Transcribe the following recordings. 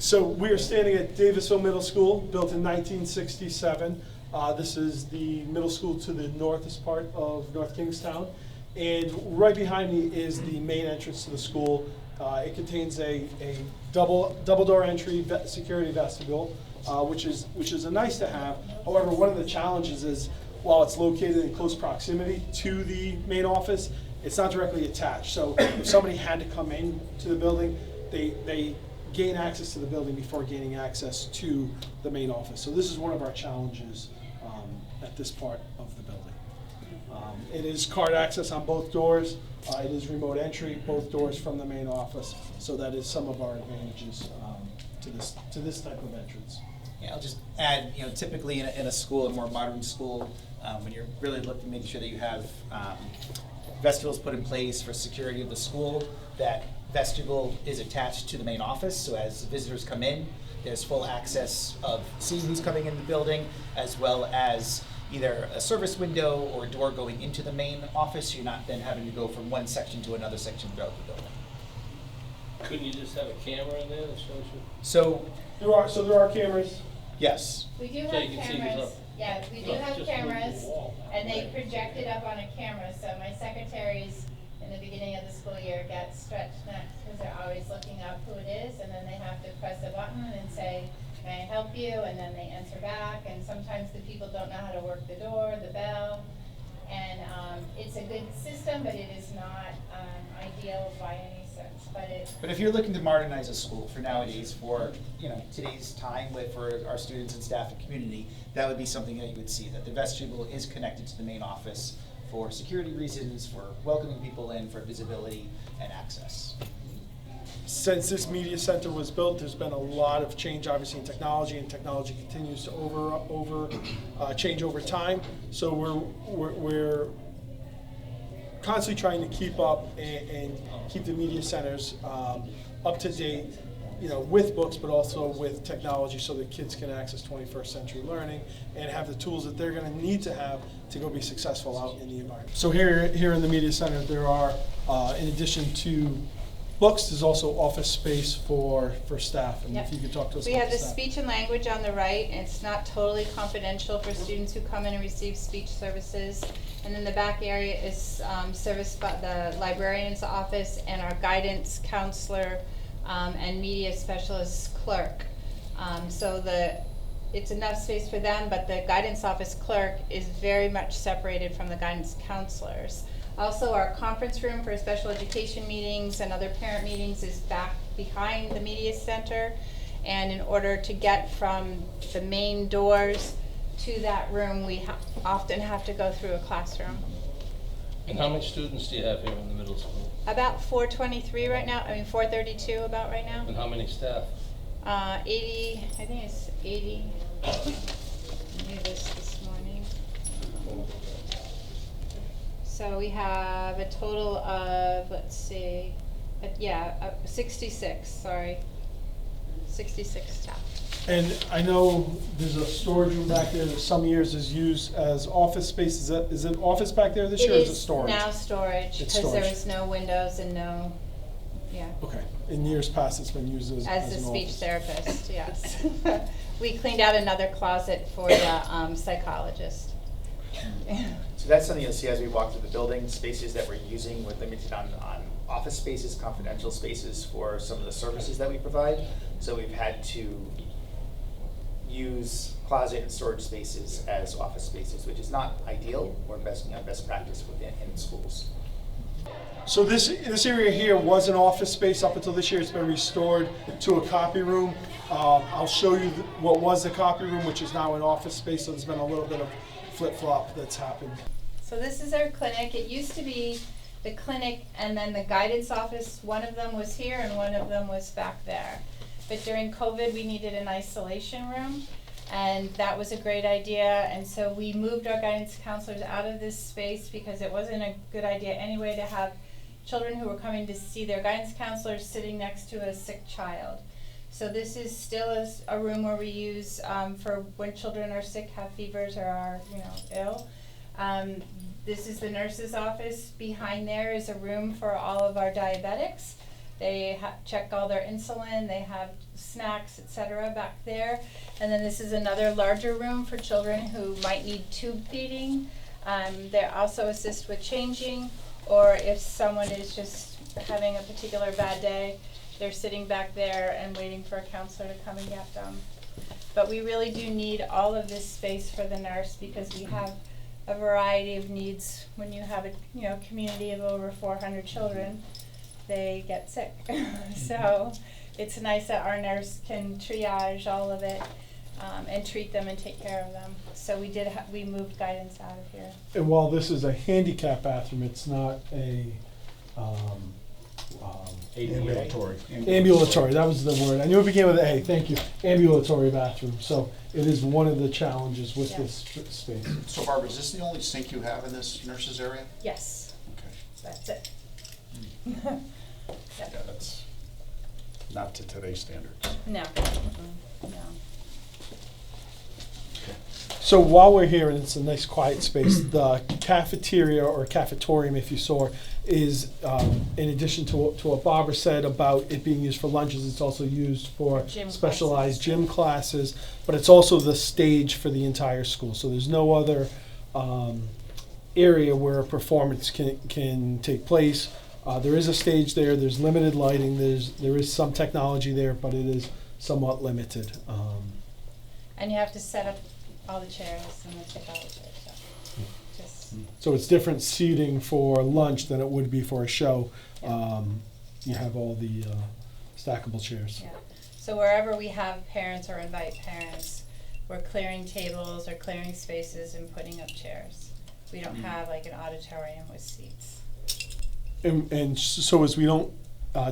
So we are standing at Davisville Middle School, built in 1967. This is the middle school to the northest part of North Kingstown. And right behind me is the main entrance to the school. It contains a double door entry security vestibule, which is a nice to have. However, one of the challenges is while it's located in close proximity to the main office, it's not directly attached. So if somebody had to come in to the building, they gain access to the building before gaining access to the main office. So this is one of our challenges at this part of the building. It is card access on both doors. It is remote entry, both doors from the main office. So that is some of our advantages to this type of entrance. Yeah, I'll just add, typically in a school, a more modern school, when you're really looking to make sure that you have vestibules put in place for security of the school, that vestibule is attached to the main office, so as visitors come in, there's full access of seeing who's coming in the building, as well as either a service window or a door going into the main office, so you're not then having to go from one section to another section throughout the building. Couldn't you just have a camera in there that shows you? So, there are cameras. yes. We do So have you can see who's cameras, up. yeah, we do No, have just move the cameras, wall. and they project it up on a camera, so my secretaries in the beginning of the school year get stretched next, because they're always looking up who it is, and then they have to press a button and say, may I help you, and then they answer back, and sometimes the people don't know how to work the door, the bell, and it's a good system, but it is not ideal by any sense, But if you're looking to modernize a school for nowadays, for today's time for our students and staff and community, that would be something that you would see, that the vestibule is connected to the main office for security reasons, for welcoming people in, for visibility and access. Since this media center was built, there's been a lot of change, obviously, in technology, and technology continues to change over time. So we're constantly trying to keep up and keep the media centers up to date, with books, but also with technology, so that kids can access 21st century learning and have the tools that they're going to need to have to go be successful out in the environment. So here in the media center, there are, in addition to books, there's also office space for staff, and Yep. if you could talk to us We about have the staff. speech and language on the right, and it's not totally confidential for students who come in and receive speech services. And then the back area is serviced by the librarian's office and our guidance counselor and media specialist clerk. It's enough space for them, but the guidance office clerk is very much separated from the guidance counselors. Also, our conference room for special education meetings and other parent meetings is back behind the media center. And in order to get from the main doors to that room, we often have to go through a classroom. And how many students do you have here in the middle school? About 423 right now, 432 about right now. And how many staff? 80, I think it's 80. I knew this morning. So we have a total of, 66, sorry. 66 staff. And I know there's a storage room back there that some years is used as office space. Is it office back there this year, or is it storage? It is now storage, It's because storage. there is no windows and no, Okay. In years past, it's been used as as an a speech office. therapist, yes. We cleaned out another closet for the psychologist. So that's something you'll see as we walk through the building. Spaces that we're using, we're limited on office spaces, confidential spaces for some of the services that we provide. So we've had to use closet and storage spaces as office spaces, which is not ideal. We're investing on best practice in schools. So this area here was an office space up until this year. It's been restored to a copy room. I'll show you what was the copy room, which is now an office space. So there's been a little bit of flip-flop that's happened. So this is our clinic. It used to be the clinic and then the guidance office. One of them was here and one of them was back there. But during COVID, we needed an isolation room, and that was a great idea. And so we moved our guidance counselors out of this space because it wasn't a good idea anyway to have children who were coming to see their guidance counselors sitting next to a sick child. So this is still a room where we use for when children are sick, have fevers, or are ill. This is the nurse's office. Behind there is a room for all of our diabetics. They check all their insulin, they have snacks, etc. back there. And then this is another larger room for children who might need tube feeding. They also assist with changing, or if someone is just having a particular bad day, they're sitting back there and waiting for a counselor to come and get them. But we really do need all of this space for the nurse because we have a variety of needs. When you have a community of over 400 children, they get sick. So it's nice that our nurse can triage all of it and treat them and take care of them. So we moved guidance out of here. And while this is a handicap bathroom, it's not a Ambulatory. ambulatory. That was the word. I knew it began with an A. Thank you. Ambulatory bathroom. So it is one of the challenges with Yeah. this space. So Barbara, is this the only sink you have in this nurses area? Yes, Okay. that's it. Yeah, that's not to today's standards. No, no. So while we're here, and it's a nice quiet space, the cafeteria or cafetorium, if you saw, is in addition to what Barbara said about it being used for lunches, it's also used for Gym specialized classes. gym classes, but it's also the stage for the entire school. So there's no other area where a performance can take place. There is a stage there. There's limited lighting. There is some technology there, but it is somewhat limited. And you have to set up all the chairs and the technology, so just, So it's different seating for lunch than it would be for a show. You have all the stackable chairs. yeah. So wherever we have parents or invite parents, we're clearing tables or clearing spaces and putting up chairs. We don't have like an auditorium with seats. And so as we don't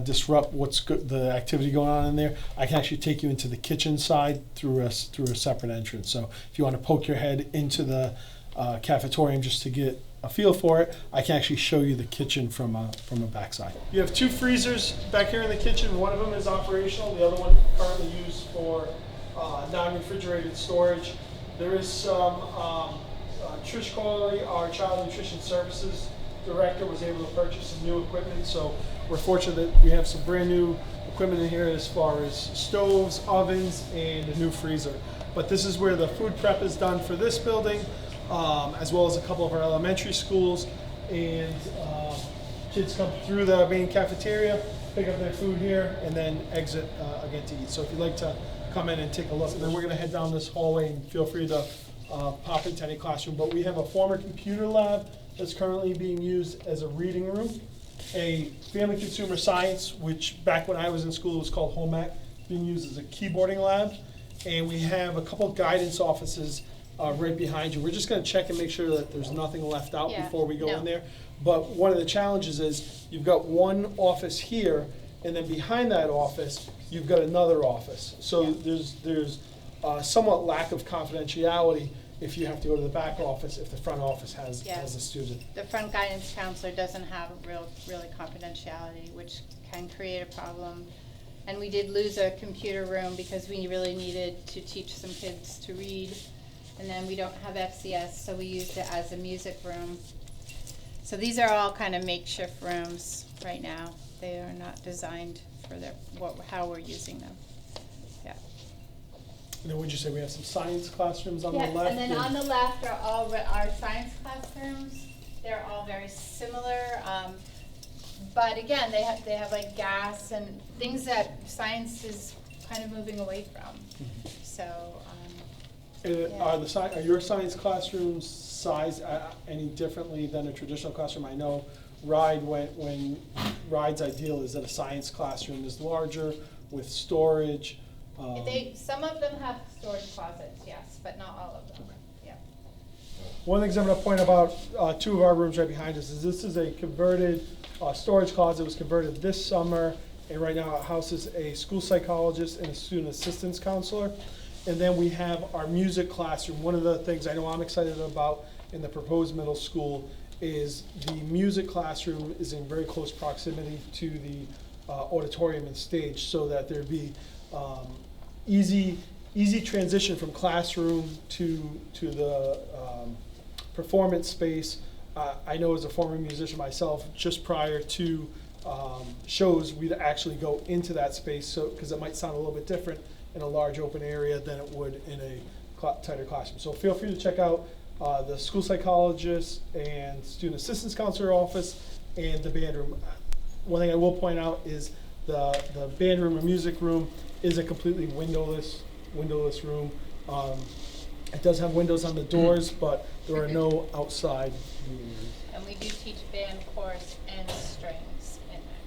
disrupt the activity going on in there, I can actually take you into the kitchen side through a separate entrance. So if you want to poke your head into the cafetorium just to get a feel for it, I can actually show you the kitchen from a backside. You have two freezers back here in the kitchen. One of them is operational. The other one currently used for non-refrigerated storage. There is some Trish Corley, our Child Nutrition Services Director, was able to purchase some new equipment. So we're fortunate that we have some brand new equipment in here as far as stoves, ovens, and a new freezer. But this is where the food prep is done for this building, as well as a couple of our elementary schools. And kids come through the main cafeteria, pick up their food here, and then exit again to eat. So if you'd like to come in and take a look, and then we're going to head down this hallway, and feel free to pop into any classroom. But we have a former computer lab that's currently being used as a reading room, a family consumer science, which back when I was in school was called home ec, being used as a keyboarding lab, and we have a couple of guidance offices right behind you. We're just going to check and make sure that there's nothing left out Yeah, before we go no. in there. But one of the challenges is you've got one office here, and then behind that office you've got another office. So Yeah. there's somewhat lack of confidentiality if you have to go to the back office if the front office has Yeah. a student. The front guidance counselor doesn't have really confidentiality, which can create a problem. And we did lose a computer room because we really needed to teach some kids to read. And then we don't have FCS, so we used it as a music room. So these are all kind of makeshift rooms right now. They are not designed for how we're using them. Yeah. And then would you say we have some science classrooms on the Yes, left? and then on the left are all our science classrooms. They're all very similar, but again, they have like gas and things that science is kind of moving away from. So, And yeah. are your science classrooms sized any differently than a traditional classroom? I know when Ride's ideal is that a science classroom is larger with storage. Some of them have storage closets, yes, but not all of them. Yeah. One of the things I'm going to point about two of our rooms right behind us is this is a converted storage closet. It was converted this summer, and right now it houses a school psychologist and a student assistance counselor. And then we have our music classroom. One of the things I know I'm excited about in the proposed middle school is the music classroom is in very close proximity to the auditorium and stage, so that there'd be easy transition from classroom to the performance space. I know as a former musician myself, just prior to shows, we'd actually go into that space, so, because it might sound a little bit different in a large open area than it would in a tighter classroom. So feel free to check out the school psychologist and student assistance counselor office and the band room. One thing I will point out is the band room and music room is a completely windowless room. It does have windows on the doors, but there are no outside viewing rooms. And we do teach band, chorus, and strings in there.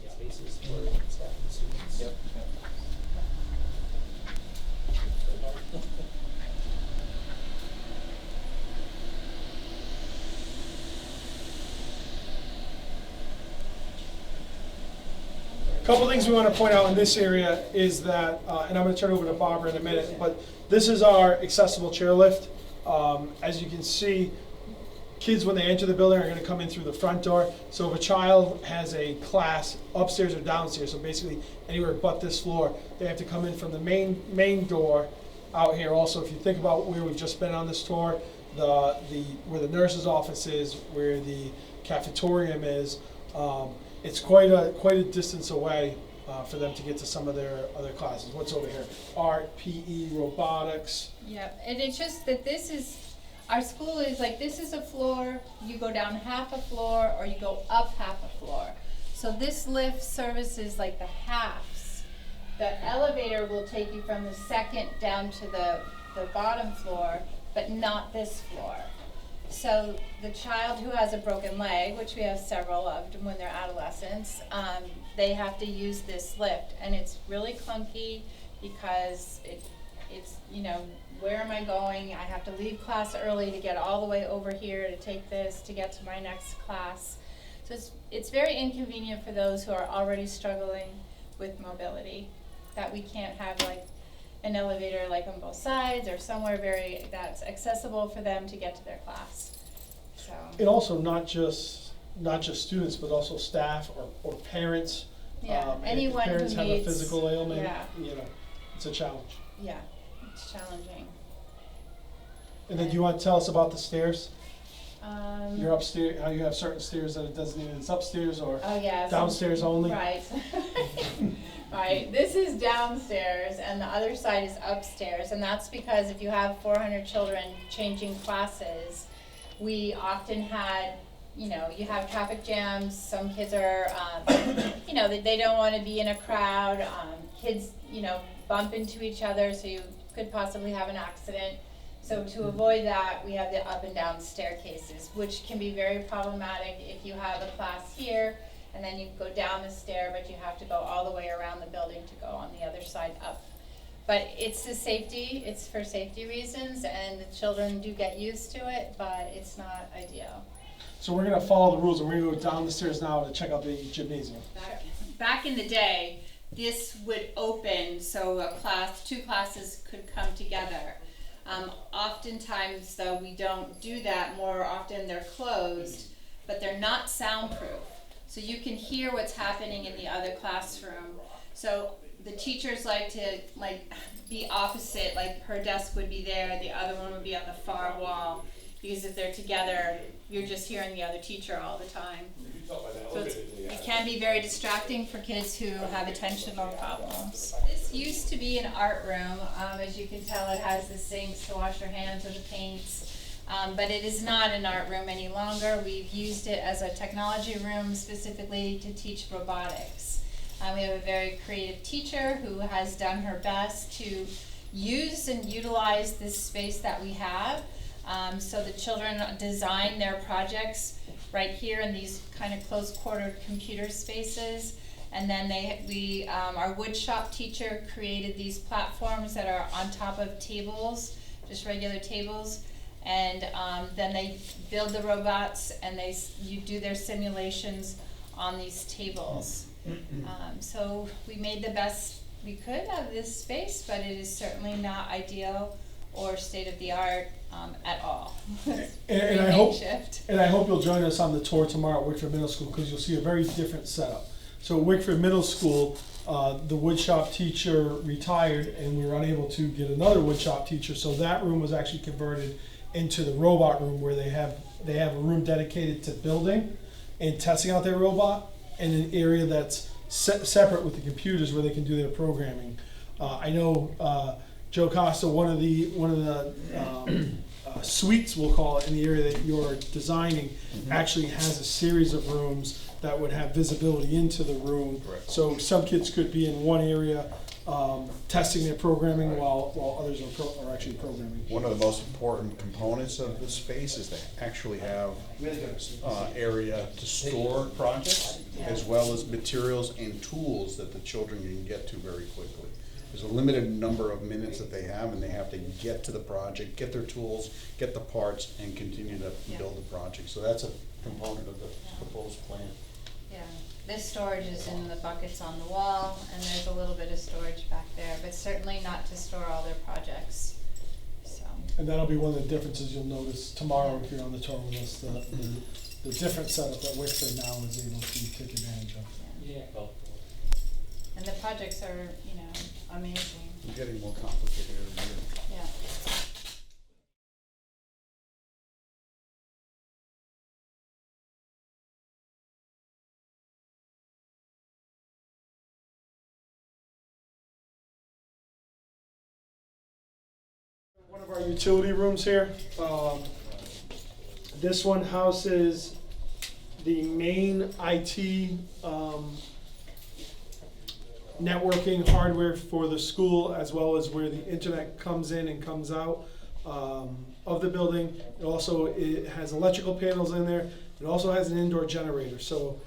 Spaces for staff and students. Yep. Couple things we want to point out in this area is that, and I'm going to turn over to Barbara in a minute, but this is our accessible chairlift. As you can see, kids, when they enter the building, are going to come in through the front door. So if a child has a class upstairs or downstairs, so basically anywhere but this floor, they have to come in from the main door out here. Also, if you think about where we've just been on this tour, where the nurse's office is, where the cafetorium is, it's quite a distance away for them to get to some of their other classes. What's over here? Art, PE, robotics. Yeah, and it's just that our school is like, this is a floor, you go down half a floor, or you go up half a floor. So this lift services like the halves. The elevator will take you from the second down to the bottom floor, but not this floor. So the child who has a broken leg, which we have several of when they're adolescents, they have to use this lift, and it's really clunky because it's, you know, where am I going? I have to leave class early to get all the way over here to take this to get to my next class. So it's very inconvenient for those who are already struggling with mobility, that we can't have like an elevator like on both sides or somewhere that's accessible for them to get to their class. So And also not just students, but also staff or parents. yeah, And anyone if parents who have needs a physical ailment, yeah, you know, it's a challenge. yeah, it's challenging. And then do you want to tell us about the stairs? You're Um, upstairs, how you have certain stairs that it designated as upstairs or oh yeah, so- downstairs only? Right. Right. This is downstairs and the other side is upstairs, and that's because if you have 400 children changing classes, we often had, you know, you have traffic jams. Some kids are, you know, they don't want to be in a crowd. Kids, you know, bump into each other, so you could possibly have an accident. So to avoid that, we have the up and down staircases, which can be very problematic if you have a class here and then you go down the stair, but you have to go all the way around the building to go on the other side up. But it's for safety reasons, and the children do get used to it, but it's not ideal. So we're gonna follow the rules and we're gonna go down the stairs now to check out the gymnasium. Back in the day, this would open so two classes could come together. Oftentimes, though, we don't do that. More often they're closed, but they're not soundproof. So you can hear what's happening in the other classroom. So the teachers like to be opposite, like her desk would be there, the other one would be on the far wall, because if they're together, you're just hearing the other teacher all the time. So it can be very distracting for kids who have attentional problems. This used to be an art room. As you can tell, it has the sinks to wash your hands or the paints. But it is not an art room any longer. We've used it as a technology room specifically to teach robotics. We have a very creative teacher who has done her best to use and utilize this space that we have. So the children design their projects right here in these kind of close-quartered computer spaces. And then our woodshop teacher created these platforms that are on top of tables, just regular tables. And then they build the robots and you do their simulations on these tables. So we made the best we could of this space, but it is certainly not ideal or state-of-the-art at all. It's And very I hope- makeshift. And I hope you'll join us on the tour tomorrow at Wickford Middle School, because you'll see a very different setup. So at Wickford Middle School, the woodshop teacher retired, and we were unable to get another woodshop teacher, so that room was actually converted into the robot room, where they have a room dedicated to building and testing out their robot, and an area that's separate with the computers where they can do their programming. I know Joe Costa, one of the suites, we'll call it, in the area that you're designing, actually has a series of rooms that would have visibility into the room. Correct. So some kids could be in one area testing their programming while others are actually programming. One of the most important components of this space is to actually have area to store projects, as well as materials and tools that the children can get to very quickly. There's a limited number of minutes that they have, and they have to get to the project, get their tools, get the parts, and continue to build the project. So that's a component of the proposed plan. Yeah, this storage is in the buckets on the wall, and there's a little bit of storage back there, but certainly not to store all their projects, so. And that'll be one of the differences you'll notice tomorrow if you're on the tour with us, the different setup that Wickford now is able to take advantage of. Yeah. And the projects are, you know, amazing, It's getting more complicated every year. yeah. One of our utility rooms here. This one houses the main IT networking hardware for the school, as well as where the internet comes in and comes out of the building. It has electrical panels in there. It also has an indoor generator. So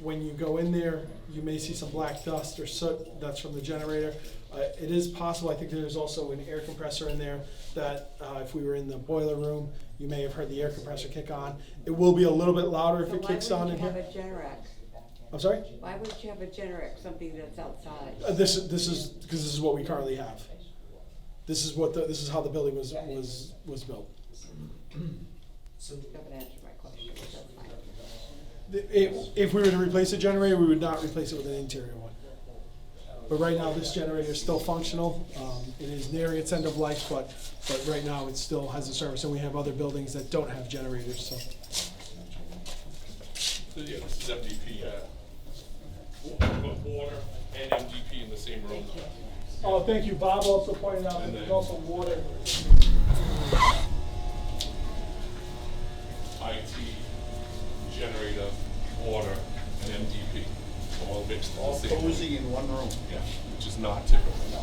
when you go in there, you may see some black dust or soot that's from the generator. It is possible, I think there's also an air compressor in there that if we were in the boiler room, you may have heard the air compressor kick on. It will be a little bit louder if it kicks on in So why here. wouldn't you have a Generac? I'm sorry? Why wouldn't you have a Generac, something that's outside? This is because this is what we currently have. This is how the building was built. You haven't answered my question, but that's fine. If we were to replace a generator, we would not replace it with an interior one. But right now, this generator is still functional. It is nearing its end of life, but right now it still has a service, and we have other buildings that don't have generators. So So yeah, this is MDP, water and MDP in the same room. oh, thank you. Bob also pointed out that And there's then- also water. IT, generator, water, and MDP, all mixed in the All same room. cozy in one room. Yeah, which is not typical. That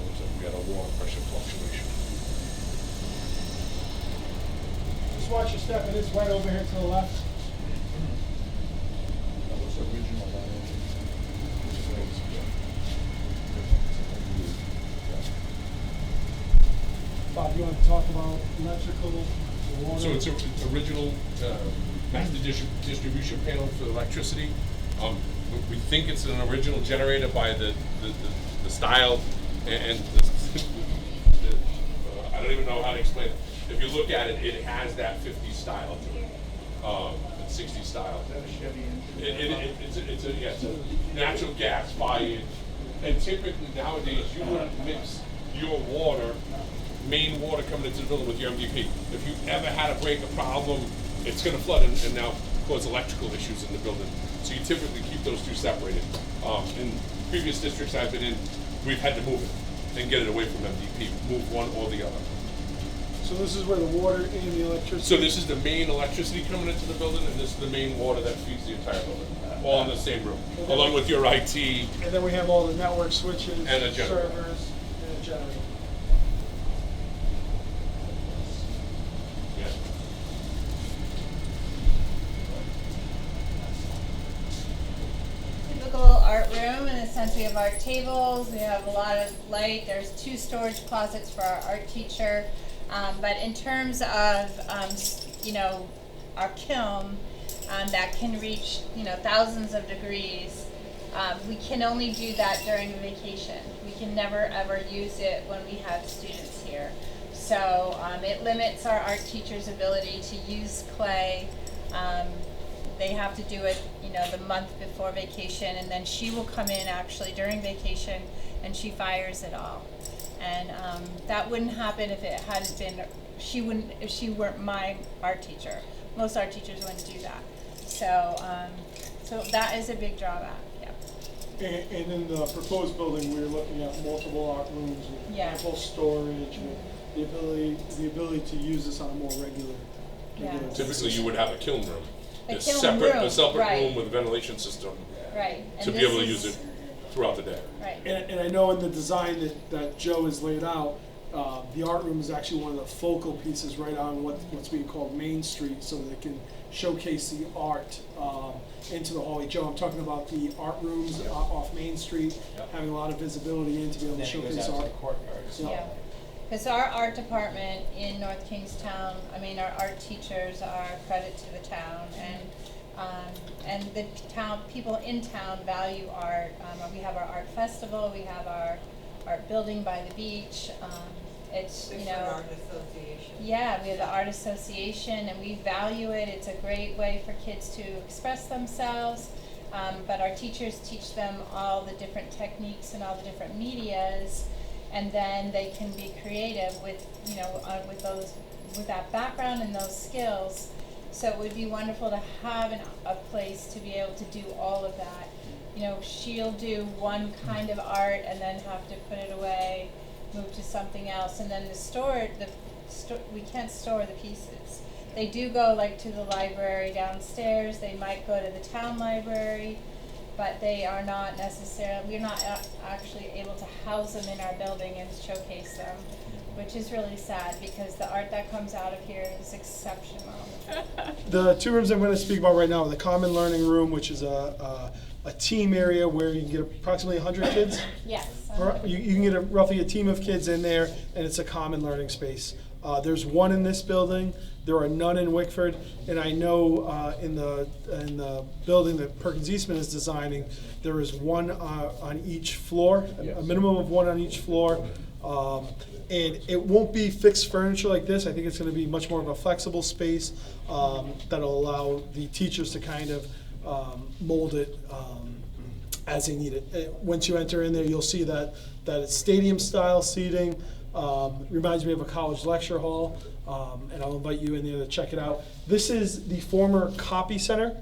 looks like we got a water pressure fluctuation. Just watch your step. It is right over here to the left. That looks original, that is. Bob, you want to talk about electrical, the water? So it's an original master distribution panel for electricity. We think it's an original generator by the style and I don't even know how to explain it. If you look at it, it has that 50s style to it, and 60s style. Is that a Chevy engine? It's a natural gas fired, and typically nowadays you wouldn't mix your water, main water coming into the building with your MDP. If you ever had a breaker problem, it's going to flood and now cause electrical issues in the building. So you typically keep those two separated. In previous districts I've been in, we've had to move it and get it away from MDP, move one or the other. So this is where the water and the electricity. So this is the main electricity coming into the building, and this is the main water that feeds the entire building, all in the same room, along with your IT. And then we have all the network switches, And a generator. servers, and a generator. Yeah. Typical art room in the sense we have art tables, we have a lot of light, there's 2 storage closets for our art teacher. But in terms of, you know, our kiln, that can reach, thousands of degrees. We can only do that during vacation. We can never ever use it when we have students here. So it limits our art teachers' ability to use clay. They have to do it, the month before vacation, and then she will come in actually during vacation and she fires it all. And that wouldn't happen if it hadn't been, if she weren't my art teacher. Most art teachers wouldn't do that. So, so that is a big drawback, yeah. And in the proposed building, we're looking at multiple art rooms with Yeah. ample storage, with the ability to use this on a more regular Yeah. Typically, you would have a kiln room. A A kiln separate, room, a separate right. room with a ventilation system Right. to be able to use it throughout the day. Right. And I know in the design that Joe has laid out, the art room is actually one of the focal pieces right on what's being called Main Street, so that it can showcase the art into the hallway. Joe, I'm talking about the art rooms off Main Street, having a lot of visibility in to be able to Then it goes showcase out to art. the courtyards. Yeah. Yeah, because our art department in North Kingstown, our art teachers are a credit to the town, and the town, people in town value art. We have our art festival, we have our art building by the beach, it's, Art Association. yeah, we have the art association, and we value it. It's a great way for kids to express themselves. But our teachers teach them all the different techniques and all the different medias, and then they can be creative with, with that background and those skills. So it would be wonderful to have a place to be able to do all of that. She'll do one kind of art and then have to put it away, move to something else, and then we can't store the pieces. They do go to the library downstairs. They might go to the town library, but they are not we're not actually able to house them in our building and showcase them, which is really sad because the art that comes out of here is exceptional. The two rooms I'm going to speak about right now are the Common Learning Room, which is a team area where you can get approximately 100 kids. Yes. You can get roughly a team of kids in there, and it's a common learning space. There's one in this building. There are none in Wickford, and I know in the building that Perkins Eastman is designing, there is one on each floor, a minimum of one on each floor. And it won't be fixed furniture like this. I think it's going to be much more of a flexible space that'll allow the teachers to kind of mold it as they need it. Once you enter in there, you'll see that it's stadium-style seating. Reminds me of a college lecture hall, and I'll invite you in there to check it out. This is the former copy center.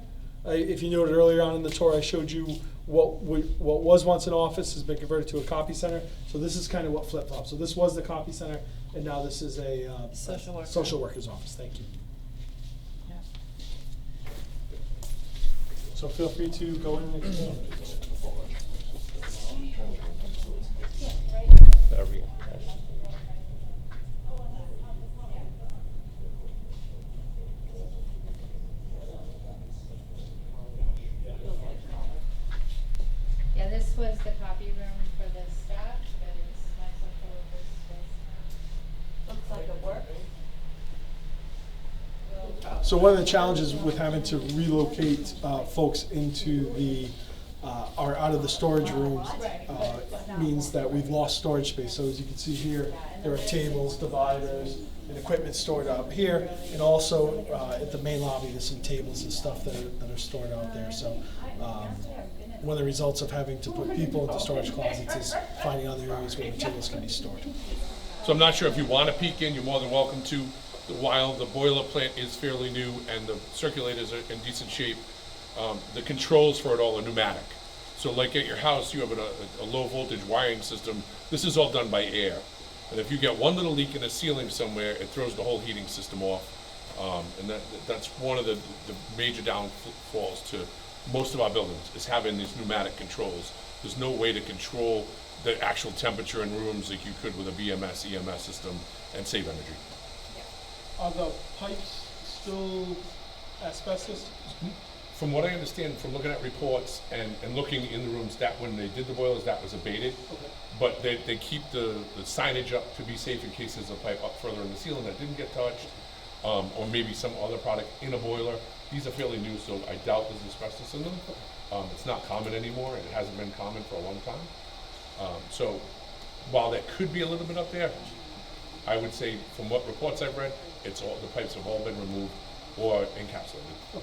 If you noted earlier on in the tour, I showed you what was once an office has been converted to a copy center. So this is kind of what flip-flops. So this was the copy center, and now this is a social worker's office. Thank you. Yeah. So feel free to go in and explore. Yeah, this was the copy room for the staff, but it's nice and full of this space. Looks like it works. So one of the challenges with having to relocate folks into or out of the storage rooms means that we've lost storage space. So as you can see here, there are tables, dividers, and equipment stored out here, and also at the main lobby, there's some tables and stuff that are stored out there. So one of the results of having to put people into storage closets is finding other areas where materials can be stored. So I'm not sure if you want to peek in, you're more than welcome to. While the boiler plant is fairly new and the circulators are in decent shape, the controls for it all are pneumatic. So like at your house, you have a low voltage wiring system. This is all done by air. And if you get one little leak in the ceiling somewhere, it throws the whole heating system off. And that's one of the major downfalls to most of our buildings, is having these pneumatic controls. There's no way to control the actual temperature in rooms like you could with a BMS, EMS system and save energy. Are the pipes still asbestos? From what I understand, from looking at reports and looking in the rooms, that when they did the boilers, that was abated. Okay. But they keep the signage up to be safe in case there's a pipe up further in the ceiling that didn't get touched. or maybe some other product in a boiler. These are fairly new, so I doubt there's asbestos in them. It's not common anymore, and it hasn't been common for a long time. So while there could be a little bit up there, I would say from what reports I've read, the pipes have all been removed or encapsulated.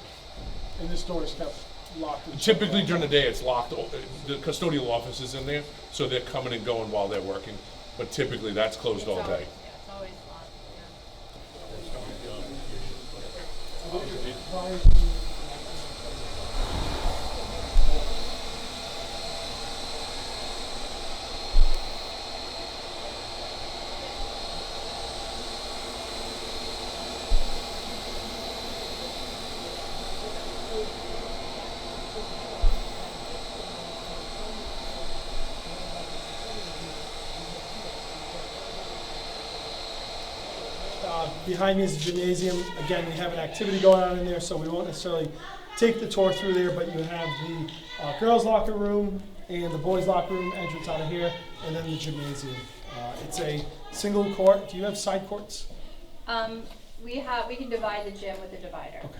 And this door is kept locked and shut Typically off. during the day, it's locked. The custodial office is in there, so they're coming and going while they're working. But typically, that's closed all day. It's always locked, Behind me is the gymnasium. Again, we have an activity going on in there, so we won't necessarily take the tour through there, but you have the girls' locker room and the boys' locker room entrance out of here, and then the gymnasium. It's a single court. Do you have side courts? We can divide the gym with a divider. Okay.